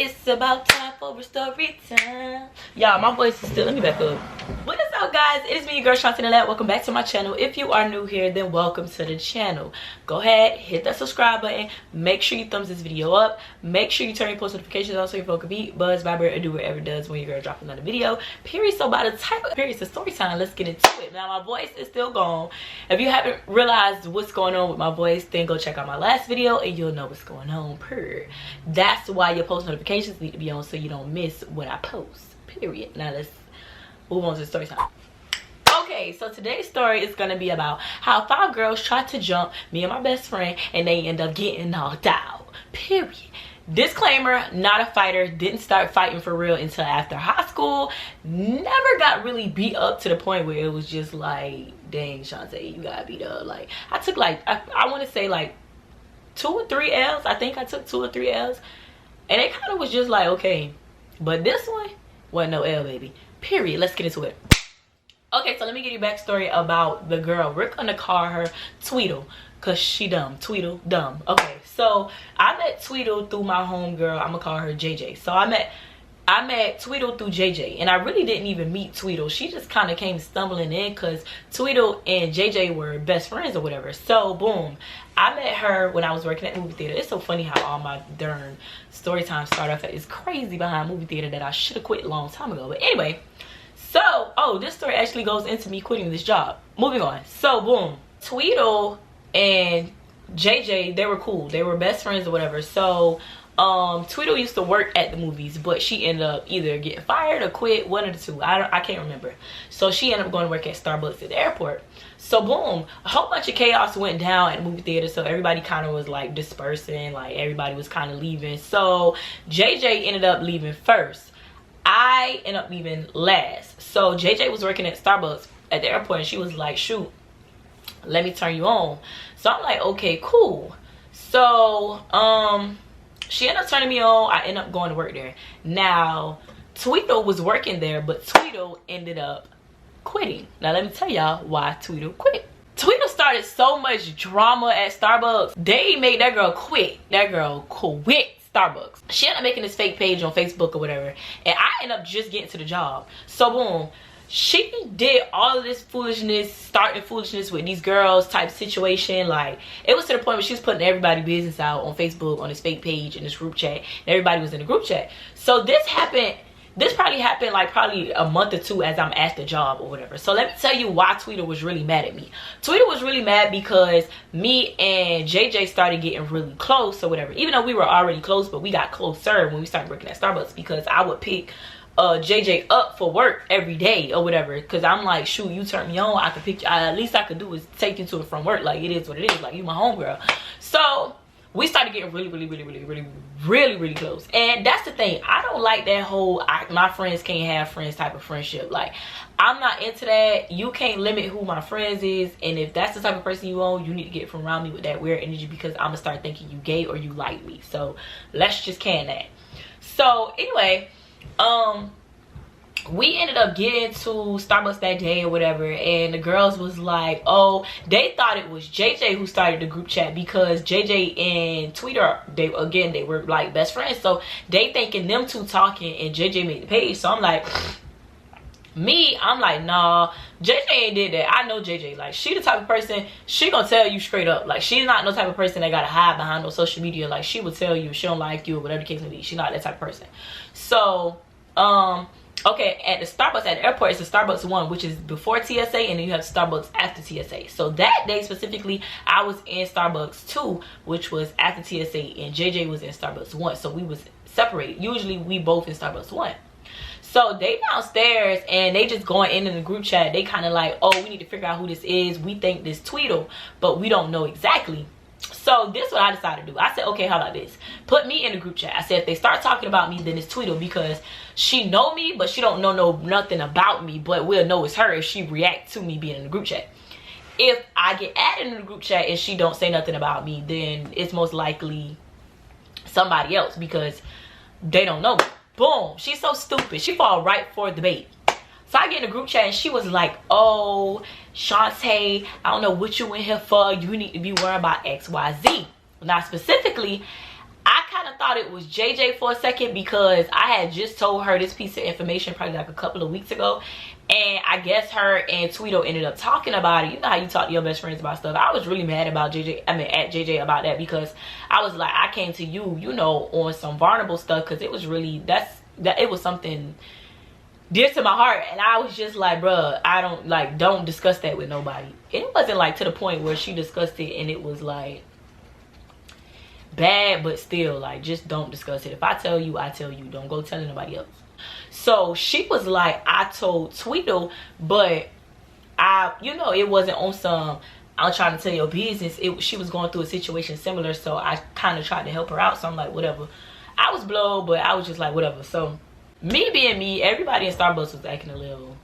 It's about time for a story time. Y'all, my voice is still, let me back up. What is up, guys? It is me, your girl Shant'e. Welcome back to my channel. If you are new here, then welcome to the channel. Go ahead, hit that subscribe button. Make sure you thumbs this video up. Make sure you turn your post notifications on so your phone can beat, buzz, vibrate, or do whatever it does when your girl drops another video. Period. So by the type of period, it's story time. Let's get into it. Now, my voice is still gone. If you haven't realized what's going on with my voice, then go check out my last video and you'll know what's going on. That's why your post notifications need to be on so you don't miss what I post. Period. Now let's move on to the story time. Okay, so today's story is gonna be about how 5 girls tried to jump me and my best friend and they end up getting knocked out. Period. Disclaimer, not a fighter, didn't start fighting for real until after high school. Never got really beat up to the point where it was just like, dang, Shant'e, you got beat up. Like, I took like, I want to say like 2 or 3 L's. I think I took 2 or 3 L's. And it kind of was just like, okay. But this one wasn't no L, baby. Period. Let's get into it. Okay, so let me give you backstory about the girl. We're gonna call her Tweedle, cause she dumb. Tweedle, dumb. Okay, so I met Tweedle through my homegirl. I'm gonna call her JJ. So I met Tweedle through JJ, and I really didn't even meet Tweedle. She just kind of came stumbling in because Tweedle and JJ were best friends or whatever. So boom, I met her when I was working at movie theater. It's so funny how all my darn story time start off at. It's crazy behind movie theater that I should have quit a long time ago. But anyway, so this story actually goes into me quitting this job. Moving on. So boom, Tweedle and JJ, they were cool. They were best friends or whatever. So Tweedle used to work at the movies, but she ended up either getting fired or quit, one of the two. I can't remember. So she ended up going to work at Starbucks at the airport. So boom, a whole bunch of chaos went down at the movie theater. So everybody kind of was like dispersing, like everybody was kind of leaving. So JJ ended up leaving first. I ended up leaving last. So JJ was working at Starbucks at the airport, and she was like, shoot, let me turn you on. So I'm like, okay, cool. So she ended up turning me on. I ended up going to work there. Now Tweedle was working there, but Tweedle ended up quitting. Now let me tell y'all why Tweedle quit. Tweedle started so much drama at Starbucks. They made that girl quit. That girl quit Starbucks. She ended up making this fake page on Facebook or whatever, and I ended up just getting to the job. So boom, she did all of this foolishness, starting foolishness with these girls type situation. Like, it was to the point where she was putting everybody's business out on Facebook on this fake page in this group chat, and everybody was in the group chat. So this probably happened like probably a month or 2 as I'm at the job or whatever. So let me tell you why Tweedle was really mad at me. Tweedle was really mad because me and JJ started getting really close or whatever. Even though we were already close, but we got closer when we started working at Starbucks, because I would pick JJ up for work every day or whatever, because I'm like, shoot, you turn me on, I could pick you. At least I could do is take you to and from work. Like, it is what it is. Like, you my homegirl. So we started getting really close. And that's the thing, I don't like that whole my friends can't have friends type of friendship. Like, I'm not into that. You can't limit who my friends is, and if that's the type of person you own, you need to get from around me with that weird energy, because I'm gonna start thinking you gay or you like me. So let's just can that. So anyway, we ended up getting to Starbucks that day or whatever, and the girls was like, oh, they thought it was JJ who started the group chat, because JJ and Tweedle, they were like best friends. So they thinking them two talking, and JJ made the page. So I'm like, I'm like, nah, JJ ain't did that. I know JJ. Like, she the type of person, she gonna tell you straight up. Like, she's not no type of person that gotta hide behind no social media. Like, she will tell you if she don't like you or whatever the case may be. She's not that type of person. So okay, at the Starbucks at the airport, it's the Starbucks 1, which is before TSA, and then you have Starbucks after TSA. So that day specifically, I was in Starbucks 2, which was after TSA, and JJ was in Starbucks 1. So we was separated. Usually we both in Starbucks 1. So they downstairs, and they just going in the group chat. They kind of like, oh, we need to figure out who this is. We think this Tweedle, but we don't know exactly. So this is what I decided to do. I said, okay, how about this? Put me in the group chat. I said, if they start talking about me, then it's Tweedle, because she know me, but she don't know nothing about me, but we'll know it's her if she react to me being in the group chat. If I get added in the group chat and she don't say nothing about me, then it's most likely somebody else, because they don't know me. Boom. She's so stupid. She fall right for the bait. So I get in the group chat, and she was like, oh, Shant'e, I don't know what you in here for. You need to be worried about XYZ. Now, specifically, I kind of thought it was JJ for a second because I had just told her this piece of information probably like a couple of weeks ago, and I guess her and Tweedo ended up talking about it. You know how you talk to your best friends about stuff. I was really mad about at JJ about that, because I was like, I came to you, you know, on some vulnerable stuff, because it was really, it was something dear to my heart, and I was just like, bruh, don't discuss that with nobody. And it wasn't like to the point where she discussed it and it was like bad, but still, like, just don't discuss it. If I tell you, I tell you. Don't go telling nobody else. So she was like, I told Tweedle, but you know, it wasn't on some I'm trying to tell your business. She was going through a situation similar, so I kind of tried to help her out. So I'm like, whatever. I was blown, but I was just like, whatever. So me being me, everybody in Starbucks was acting a little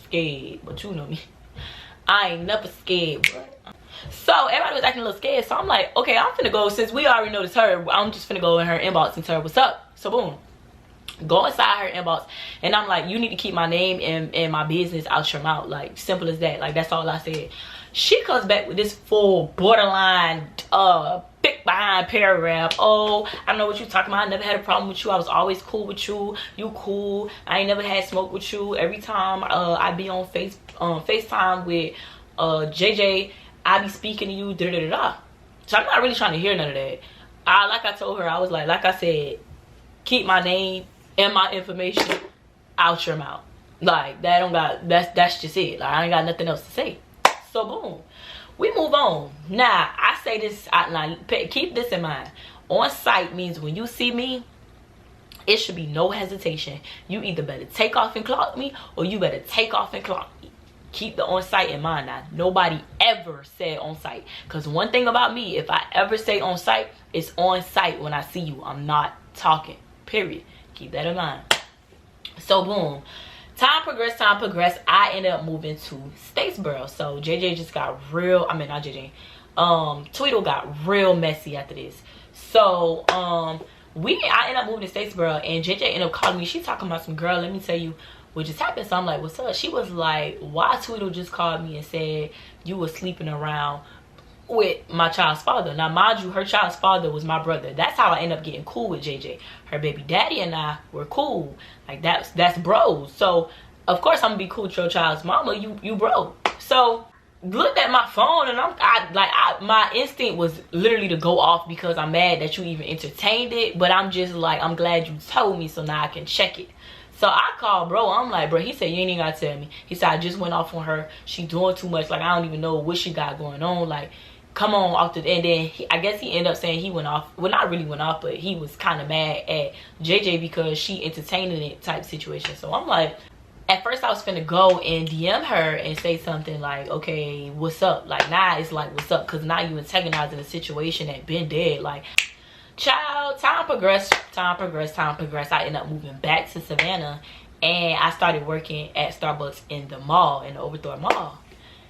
scared, but you know me, I ain't never scared, but so everybody was acting a little scared. So I'm like, okay, I'm finna go, since we already noticed her, I'm just finna go in her inbox and tell her what's up. So boom, go inside her inbox, and I'm like, you need to keep my name and my business out your mouth. Like, simple as that. Like, that's all I said. She comes back with this full borderline thick behind paragraph. Oh, I know what you're talking about. I never had a problem with you. I was always cool with you. You cool. I ain't never had smoke with you. Every time I be on FaceTime with JJ, I be speaking to you. Da da da da. So I'm not really trying to hear none of that. Like I told her, I was like I said, keep my name and my information out your mouth. Like, that don't got, that's just it. Like, I ain't got nothing else to say. So boom, we move on. Now I say this, keep this in mind. On site means when you see me, it should be no hesitation. You either better take off and clock me, or you better take off and clock me. Keep the on site in mind. Now, nobody ever said on site, because one thing about me, if I ever say on site, it's on site when I see you. I'm not talking, period. Keep that in mind. So boom, time progressed. I ended up moving to Statesboro. So JJ just got real, not JJ, Tweedle got real messy after this. So I ended up moving to Statesboro, and JJ ended up calling me. She talking about some, girl, let me tell you what just happened. So I'm like, what's up? She was like, why Tweedle just called me and said you were sleeping around with my child's father. Now mind you, her child's father was my brother. That's how I ended up getting cool with JJ. Her baby daddy and I were cool. Like, that's bros. So of course I'm gonna be cool with your child's mama. You bro. So looked at my phone, and my instinct was literally to go off, because I'm mad that you even entertained it. But I'm just like, I'm glad you told me, so now I can check it. So I called bro. I'm like, bro, he said, you ain't even gotta tell me. He said, I just went off on her. She doing too much. Like, I don't even know what she got going on. Like, come on, off the, and then I guess he ended up saying he went off. Well, not really went off, but he was kind of mad at JJ because she entertaining it type situation. So I'm like, at first I was finna go and DM her and say something like, okay, what's up? Like, now it's like, what's up? Because now you antagonizing a situation that been dead. Like, child, time progressed. I ended up moving back to Savannah, and I started working at Starbucks in the mall, in the Overthrow Mall.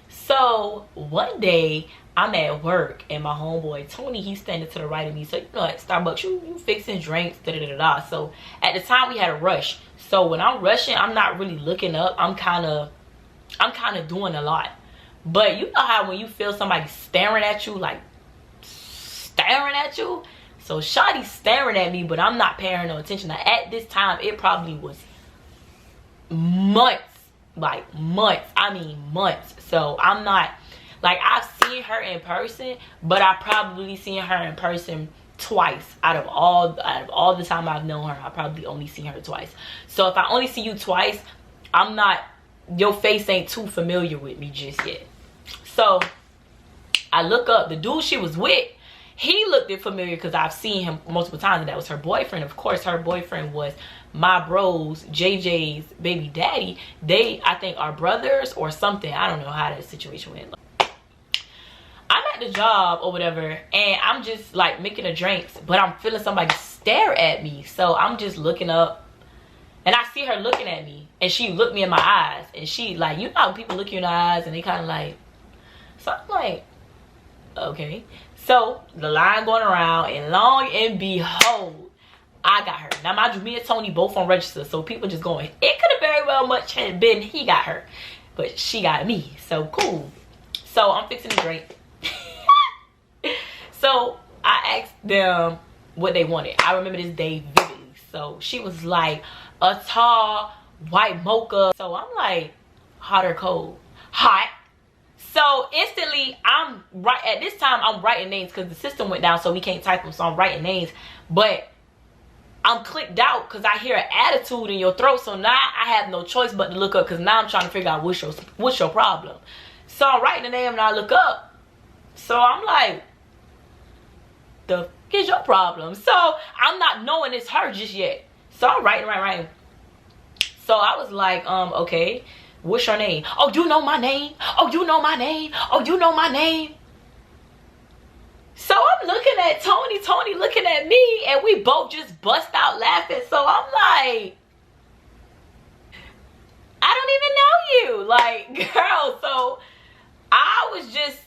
So one day I'm at work, and my homeboy Tony, he's standing to the right of me. So, you know, at Starbucks, you fixing drinks, da da da da. So at the time we had a rush. So when I'm rushing, I'm not really looking up. I'm kind of doing a lot. But you know how when you feel somebody staring at you, like staring at you? So Shawty's staring at me, but I'm not paying no attention. Now, at this time, it probably was months. Like months. I mean months. So I'm not, like, I've seen her in person, but I probably seen her in person twice out of all the time I've known her. I probably only seen her twice. So if I only see you twice, your face ain't too familiar with me just yet. So I look up, the dude she was with, he looked familiar because I've seen him multiple times, and that was her boyfriend. Of course, her boyfriend was my bros, JJ's baby daddy. They, I think, are brothers or something. I don't know how that situation went. I'm at the job or whatever, and I'm just like making a drinks, but I'm feeling somebody stare at me. So I'm just looking up, and I see her looking at me, and she looked me in my eyes, and she, like, you know how people look you in the eyes and they kind of like, so I'm like, okay. So the line going around, and long and behold, I got her. Now mind you, me and Tony both on register, so people just going, it could have very well much have been he got her, but she got me. So cool. So I'm fixing the drink. So I asked them, what they wanted. I remember this day vividly. So she was like, a tall white mocha. So I'm like, hot or cold? Hot. So instantly, I'm right at this time, I'm writing names because the system went down, so we can't type them. So I'm writing names, but I'm clicked out because I hear an attitude in your throat. So now I have no choice but to look up, because now I'm trying to figure out what's your problem. So I'm writing the name and I look up. So I'm like, the f is your problem? So I'm not knowing it's her just yet. So I'm writing. So I was like, okay, what's your name? Oh, you know my name? Oh, you know my name? Oh, you know my name? So I'm looking at Tony looking at me, and we both just bust out laughing. So I'm like, I don't even know you. Like, girl, so I was just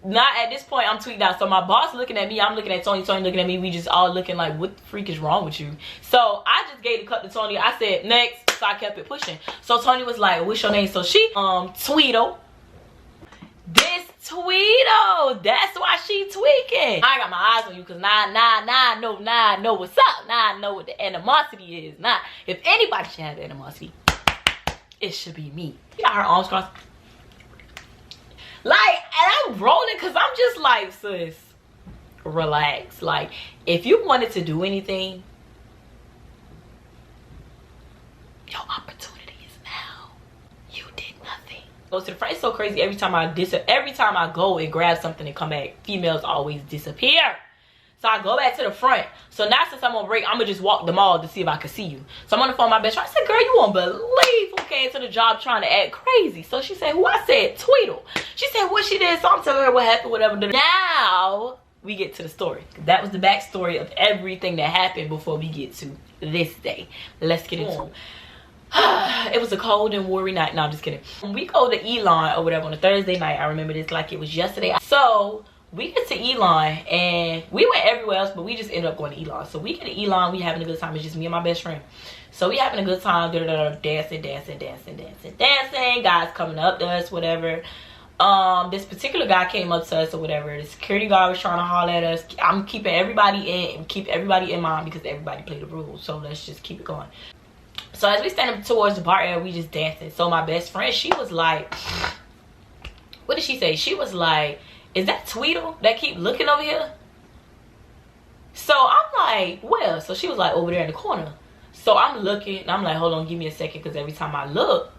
not, at this point, I'm tweaked out. So my boss looking at me, I'm looking at Tony looking at me. We just all looking like, what the freak is wrong with you? So I just gave the cup to Tony. I said, next. So I kept it pushing. So Tony was like, what's your name? So she, Tweedle. This Tweedle. That's why she tweaking. I got my eyes on you because now I know what's up. Now I know what the animosity is. Now, if anybody should have animosity, it should be me. You got her arms crossed. Like, and I'm rolling because I'm just like, sis, relax. Like, if you wanted to do anything, your opportunity is now. You did nothing. Go to the front. It's so crazy. Every time I go and grab something and come back, females always disappear. So I go back to the front. So now since I'm on break, I'm gonna just walk the mall to see if I can see you. So I'm on the phone with my best friend. I said, girl, you won't believe who came to the job trying to act crazy. So she said, who? I said, Tweedle. She said, what she did? So I'm telling her what happened, whatever. Now we get to the story. That was the backstory of everything that happened before we get to this day. Let's get into it. It was a cold and worry night. No, I'm just kidding. We go to Elon or whatever on a Thursday night. I remember this like it was yesterday. So we get to Elon, and we went everywhere else, but we just ended up going to Elon. So we get to Elon, we having a good time. It's just me and my best friend. So we having a good time, dancing. Guys coming up to us, whatever. This particular guy came up to us or whatever. The security guard was trying to holler at us. I'm keeping everybody in mind because everybody played the rules. So let's just keep it going. So as we stand up towards the bar area, we just dancing. So my best friend, she was like, what did she say? She was like, is that Tweedle that keep looking over here? So I'm like, well, so she was like over there in the corner. So I'm looking, and I'm like, hold on, give me a second, because every time I look,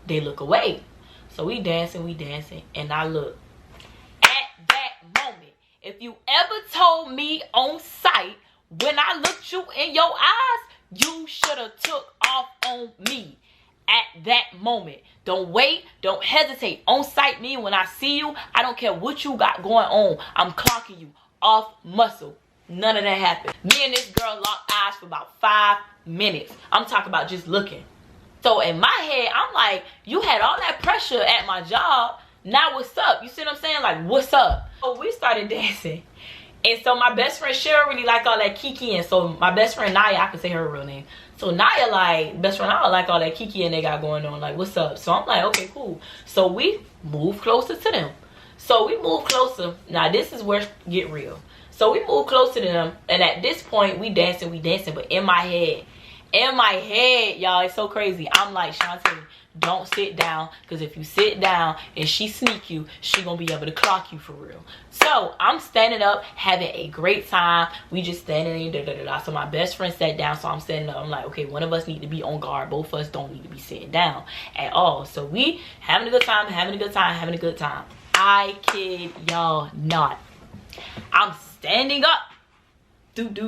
they look away. So we dancing, and I look. At that moment, if you ever told me on sight, when I looked you in your eyes, you should have took off on me. At that moment, don't wait, don't hesitate. On sight me, when I see you, I don't care what you got going on, I'm clocking you off muscle. None of that happened. Me and this girl locked eyes for about 5 minutes. I'm talking about just looking. So in my head, I'm like, you had all that pressure at my job, now what's up? You see what I'm saying? Like, what's up? So we started dancing. And so my best friend Cheryl really like all that kiki, and so my best friend Naya, I can say her real name. So Naya like, best friend Naya like all that kiki and they got going on, like, what's up? So I'm like, okay, cool. So we move closer to them. So we move closer. Now this is where it get real. So we move closer to them, and at this point we dancing, but in my head, y'all, it's so crazy. I'm like, Shant'e, don't sit down, because if you sit down and she sneak you, she gonna be able to clock you for real. So I'm standing up, having a great time. We just standing there, So my best friend sat down, so I'm standing up. I'm like, okay, one of us need to be on guard. Both of us don't need to be sitting down at all. So we having a good time. I kid y'all not. I'm standing up. I'm talking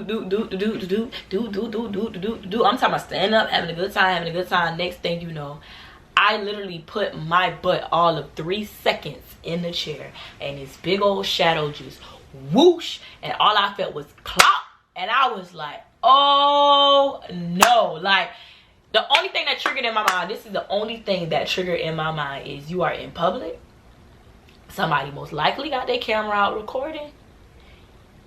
about standing up, having a good time. Next thing you know, I literally put my butt all of 3 seconds in the chair, and this big old shadow just whoosh, and all I felt was clop, and I was like, oh no. Like, the only thing that triggered in my mind, this is the only thing that triggered in my mind, is you are in public, somebody most likely got their camera out recording.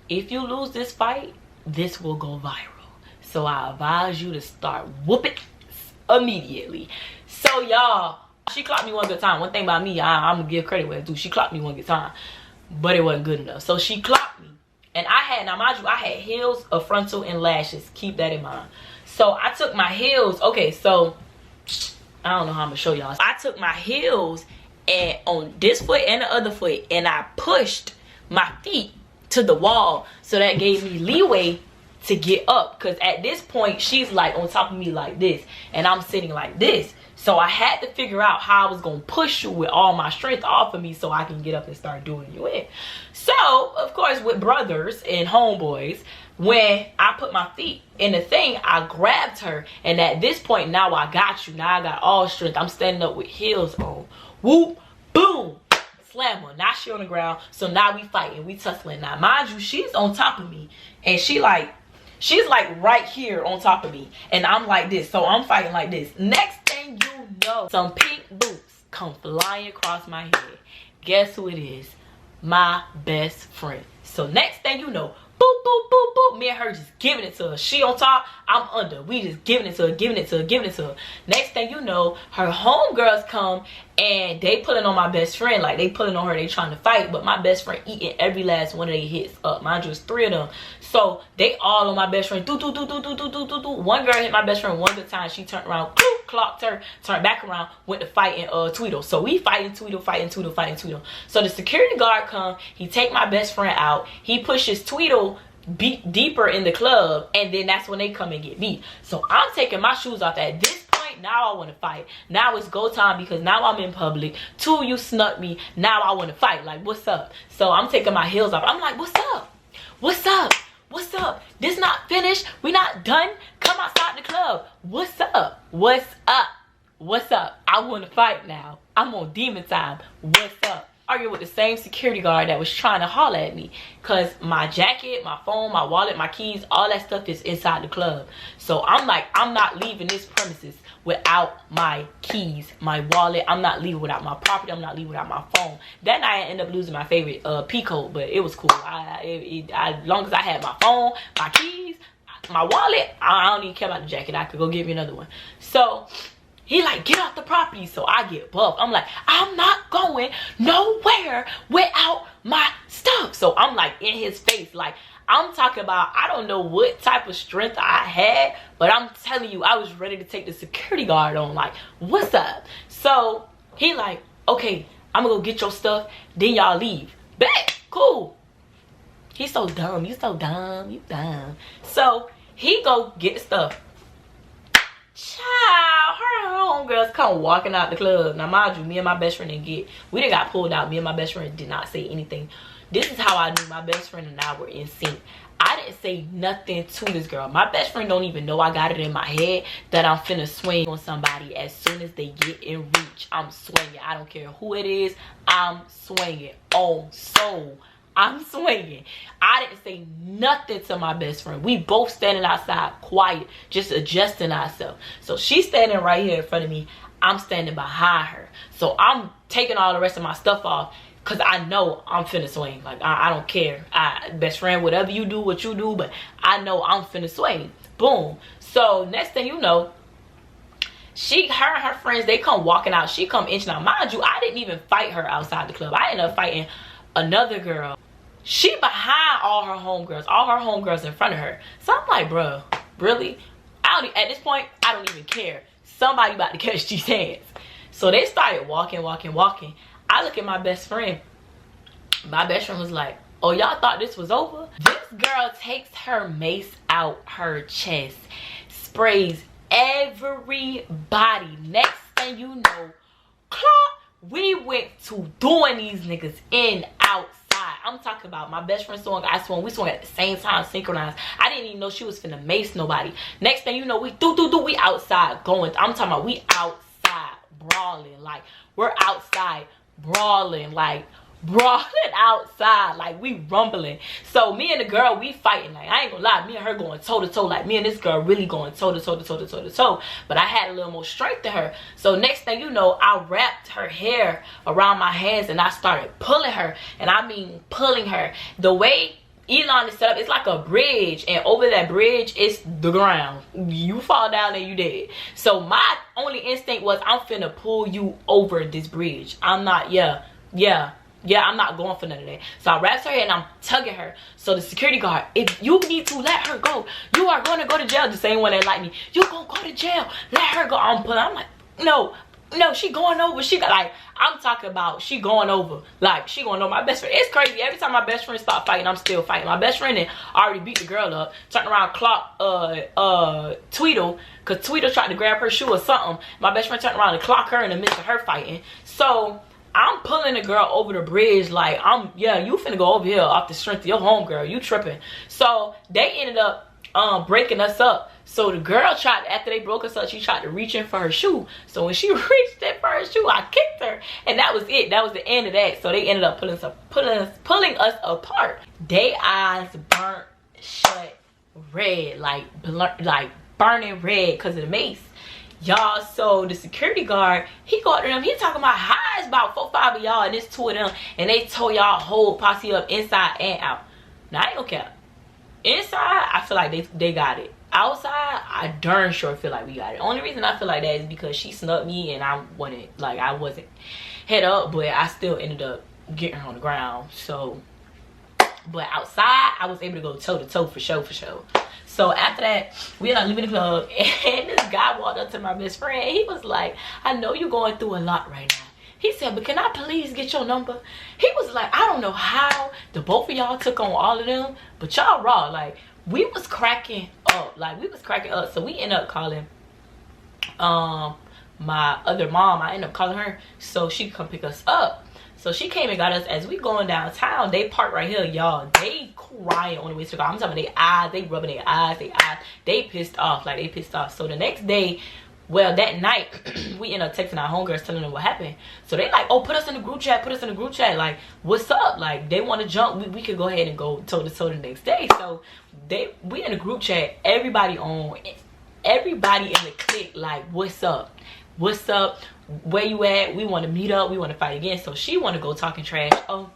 If you lose this fight, this will go viral. So I advise you to start whooping immediately. So y'all, she clocked me one good time. One thing about me, I'm gonna give credit where it's due. She clocked me one good time, but it wasn't good enough. So she clocked me. And I had, now mind you, I had heels, a frontal, and lashes. Keep that in mind. So I took my heels. Okay, so I don't know how I'm gonna show y'all. I took my heels and on this foot and the other foot, and I pushed my feet to the wall, so that gave me leeway to get up. Because at this point, she's like on top of me like this, and I'm sitting like this. So I had to figure out how I was gonna push you with all my strength off of me so I can get up and start doing you in. So of course, with brothers and homeboys, when I put my feet in the thing, I grabbed her, and at this point, now I got you. Now I got all strength. I'm standing up with heels on. Whoop, boom, slam her. Now she on the ground. So now we fighting, we tussling. Now mind you, she's on top of me, and she's like right here on top of me, and I'm like this. So I'm fighting like this. Next thing you know, some pink boots come flying across my head. Guess who it is? My best friend. So next thing you know, boop, boop, boop, boop. Me and her just giving it to her. She on top, I'm under. We just giving it to her, giving it to her, giving it to her. Next thing you know, her homegirls come and they pulling on my best friend. Like, they pulling on her, they trying to fight. But my best friend eating every last one of their hits up. Mind you, it's 3 of them. So they all on my best friend. Do, do, do, do, do, do, do, do, do. One girl hit my best friend one good time. She turned around, clocked her, turned back around, went to fighting Tweedle. So we fighting Tweedle, fighting Tweedle, fighting Tweedle. So the security guard come, he take my best friend out, he pushes Tweedle deeper in the club, and then that's when they come and get me. So I'm taking my shoes off. At this point, now I want to fight. Now it's go time, because now I'm in public. 2, you snuck me. Now I want to fight. Like, what's up? So I'm taking my heels off. I'm like, what's up? What's up? What's up? This not finished. We not done. Come outside the club. What's up? What's up? What's up? I want to fight now. I'm on demon time. What's up? Arguing with the same security guard that was trying to holler at me, because my jacket, my phone, my wallet, my keys, all that stuff is inside the club. So I'm like, I'm not leaving this premises without my keys, my wallet. I'm not leaving without my property. I'm not leaving without my phone. That night I ended up losing my favorite peacoat, but it was cool. As long as I had my phone, my keys, my wallet, I don't even care about the jacket. I could go get me another one. So he like, get off the property. So I get buffed. I'm like, I'm not going nowhere without my stuff. So I'm like in his face. Like, I'm talking about, I don't know what type of strength I had, but I'm telling you, I was ready to take the security guard on. Like, what's up? So he like, okay, I'm gonna go get your stuff, then y'all leave. Bet, cool. He's so dumb. You so dumb. You dumb. So he go get the stuff. Child, her homegirls come walking out the club. Now mind you, me and my best friend we done got pulled out. Me and my best friend did not say anything. This is how I knew my best friend and I were in sync. I didn't say nothing to this girl. My best friend don't even know I got it in my head that I'm finna swing on somebody as soon as they get in reach. I'm swinging. I don't care who it is. I'm swinging. On soul. I'm swinging. I didn't say nothing to my best friend. We both standing outside quiet, just adjusting ourselves. So she's standing right here in front of me. I'm standing behind her. So I'm taking all the rest of my stuff off, because I know I'm finna swing. Like, I don't care. Best friend, whatever you do, what you do, but I know I'm finna swing. Boom. So next thing you know, her and her friends, they come walking out. She come inching out. Mind you, I didn't even fight her outside the club. I ended up fighting another girl. She behind all her homegirls in front of her. So I'm like, bro, really? At this point, I don't even care. Somebody about to catch these hands. So they started walking. I look at my best friend. My best friend was like, oh, y'all thought this was over? This girl takes her mace out her chest, sprays everybody. Next thing you know, we went to doing these niggas in, outside. I'm talking about my best friend swung, I swung, we swung at the same time, synchronized. I didn't even know she was finna mace nobody. Next thing you know, we we outside going. I'm talking about we outside brawling. Like, we're outside brawling, like brawling outside, like we rumbling. So me and the girl, we fighting. Like, I ain't gonna lie, me and her going toe to toe. Like, me and this girl really going toe to toe to toe to toe to toe. But I had a little more strength to her. So next thing you know, I wrapped her hair around my hands and I started pulling her. And I mean pulling her. The way Elon is set up, it's like a bridge, and over that bridge is the ground. You fall down and you dead. So my only instinct was, I'm finna pull you over this bridge. I'm not, yeah, Yeah, I'm not going for none of that. So I wrapped her head and I'm tugging her. So the security guard, if you need to let her go, you are going to go to jail. The same one that like me, you gonna go to jail. Let her go. I'm pulling. I'm like, no, she going over. She got like, I'm talking about she going over. Like, she going over. My best friend. It's crazy. Every time my best friend stop fighting, I'm still fighting. My best friend already beat the girl up. Turned around, clocked Tweedle, because Tweedle tried to grab her shoe or something. My best friend turned around and clocked her in the midst of her fighting. So I'm pulling the girl over the bridge like, you finna go over here off the strength of your home, girl. You tripping. So they ended up breaking us up. So the girl tried, after they broke us up, she tried to reach in for her shoe. So when she reached in for her shoe, I kicked her. And that was it. That was the end of that. So they ended up pulling us apart. They eyes burnt shut red, like burning red because of the mace. Y'all, so the security guard, he go up to them, he talking about how it's about 4 or 5 of y'all and it's 2 of them, and they told y'all whole posse up inside and out. Now I ain't gonna cap. Inside, I feel like they got it. Outside, I darn sure feel like we got it. Only reason I feel like that is because she snuck me and I wasn't head up, but I still ended up getting her on the ground. So, but outside, I was able to go toe to toe for sure. So after that, we ended up leaving the club, and this guy walked up to my best friend. He was like, I know you're going through a lot right now. He said, but can I please get your number? He was like, I don't know how the both of y'all took on all of them, but y'all raw. Like, we was cracking up. So we ended up calling my other mom. I ended up calling her so she could come pick us up. So she came and got us. As we going downtown, they parked right here, y'all. They crying on the way to the car. I'm talking about their eyes. They rubbing their eyes. They pissed off. Like, they pissed off. So the next day, well, that night, we ended up texting our homegirls telling them what happened. So they like, oh, put us in the group chat. Like, what's up? Like, they want to jump. We could go ahead and go toe to toe the next day. So we in the group chat. Everybody in the clique, like, what's up? Where you at? We want to meet up. We want to fight again. So she want to go talking trash. Oh,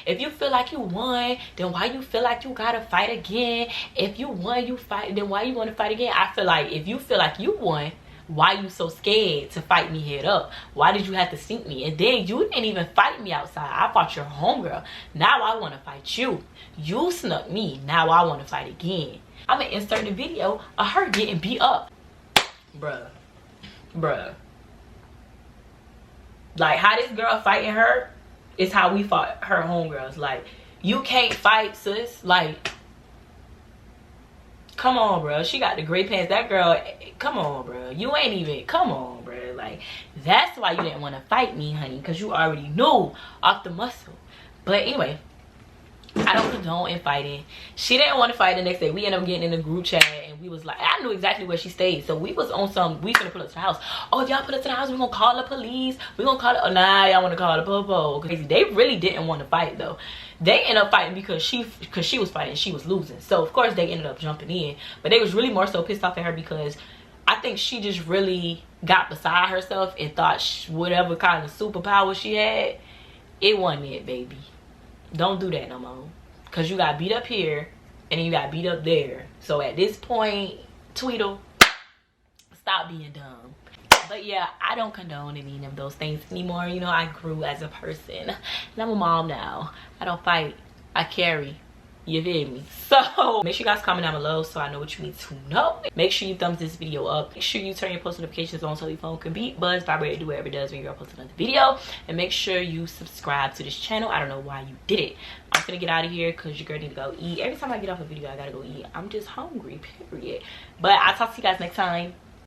if you feel like you won, then why you feel like you gotta fight again? If you won, you fight, then why you want to fight again? I feel like if you feel like you won, why you so scared to fight me head up? Why did you have to sink me? And then you didn't even fight me outside. I fought your homegirl. Now I want to fight you. You snuck me. Now I want to fight again. I'm gonna insert the video of her getting beat up. Bruh. Like, how this girl fighting her is how we fought her homegirls. Like, you can't fight, sis. Like, come on, bro. She got the gray pants. That girl, come on, bro. You ain't even, come on, bro. Like, that's why you didn't want to fight me, honey, because you already knew off the muscle. But anyway, I don't condone in fighting. She didn't want to fight the next day. We ended up getting in the group chat, and we was like, I knew exactly where she stayed. So we was on some, we finna put us to the house. Oh, if y'all put us to the house, we gonna call the police. We gonna call it, oh, nah, y'all wanna call the popo. Crazy. They really didn't want to fight, though. They ended up fighting because she was fighting and she was losing. So, of course, they ended up jumping in. But they was really more so pissed off at her because I think she just really got beside herself and thought whatever kind of superpower she had, it wasn't it, baby. Don't do that no more, because you got beat up here and then you got beat up there. So at this point, Tweedle, stop being dumb. But yeah, I don't condone any of those things anymore. You know, I grew as a person and I'm a mom now. I don't fight, I carry. You feel me? So make sure you guys comment down below so I know what you need to know. Make sure you thumbs this video up. Make sure you turn your post notifications on so your phone can beep, buzz, vibrate, do whatever it does when you're posting another video. And make sure you subscribe to this channel. I don't know why you did it. I'm gonna get out of here because your girl need to go eat. Every time I get off a video, I gotta go eat. I'm just hungry, period. But I'll talk to you guys next time.